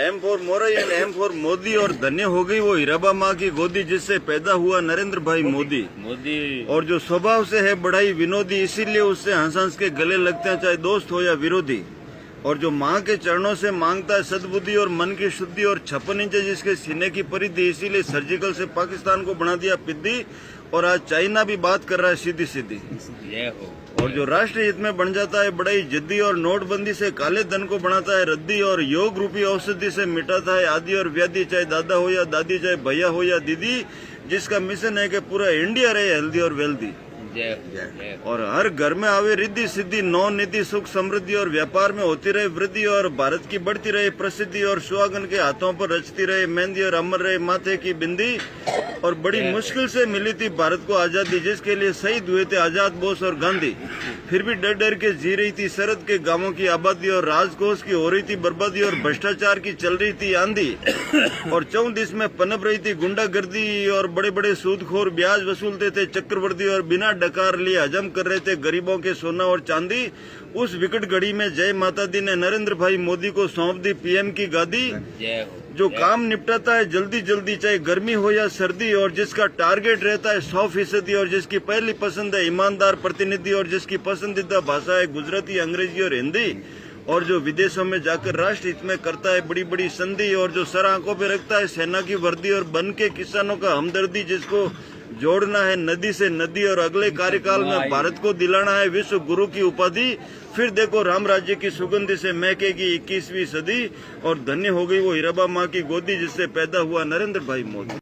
M for Modi and M for Modi, और धन्य हो गई वो हीराबा माँ की गोदी जिससे पैदा हुआ नरेंद्र भाई मोदी। और जो स्वभाव से है बड़ाई विनोदी, इसीलिए उससे हंस हंस के गले लगते हैं चाहे दोस्त हो या विरोधी। और जो माँ के चरणों से मांगता है सद्बुद्धि और मन की शुद्धि, और 56 इंच जिसके सीने की परिधि, इसीलिए सर्जिकल से पाकिस्तान को बना दिया पिद्दी। और आज चाइना भी बात कर रहा है सीधी सीधी। और जो राष्ट्रीय हित में बन जाता है बड़ाई जिद्दी, और नोटबंदी से काले धन को बनाता है रद्दी, और योग रूपी औषधि से मिटाता है आदि और व्याधि, चाहे दादा हो या दादी, चाहे भैया हो या दीदी, जिसका मिशन है कि पूरा इंडिया रहे हेल्दी और वेल्दी। और हर घर में आवे रिद्धि सिद्धि, नौ निधि, सुख समृद्धि, और व्यापार में होती रहे वृद्धि, और भारत की बढ़ती रहे प्रसिद्धि, और सुहागन के हाथों पर रचती रहे मेहंदी, और अमर रहे माथे की बिंदी। और बड़ी मुश्किल से मिली थी भारत को आजादी, जिसके लिए शहीद हुए थे आजाद बोस और गांधी। फिर भी डर डर के जी रही थी सरहद के गांवों की आबादी, और राजकोष की हो रही थी बर्बादी, और भ्रष्टाचार की चल रही थी आंधी। और 34 में पनप रही थी गुंडागर्दी, और बड़े बड़े सूदखोर ब्याज वसूलते थे चक्रवर्ती, और बिना डकार लिए हजम कर रहे थे गरीबों के सोना और चांदी। उस विकट घड़ी में जय माता दी ने नरेंद्र भाई मोदी को सौंप दी पीएम की गादी। जो काम निपटाता है जल्दी जल्दी, चाहे गर्मी हो या सर्दी, और जिसका टारगेट रहता है 100%, और जिसकी पहली पसंद है ईमानदार प्रतिनिधि, और जिसकी पसंदीदा भाषा है गुजराती, अंग्रेजी और हिंदी। और जो विदेशों में जाकर राष्ट्र हित में करता है बड़ी बड़ी संधि, और जो सर आंखों पे रखता है सेना की वर्दी, और बन के किसानों का हमदर्दी, जिसको जोड़ना है नदी से नदी, और अगले कार्यकाल में भारत को दिलाना है विश्व गुरु की उपाधि। फिर देखो राम राज्य की सुगंध से महकेगी 21वीं सदी। और धन्य हो गई वो हीराबा माँ की गोदी जिससे पैदा हुआ नरेंद्र भाई मोदी।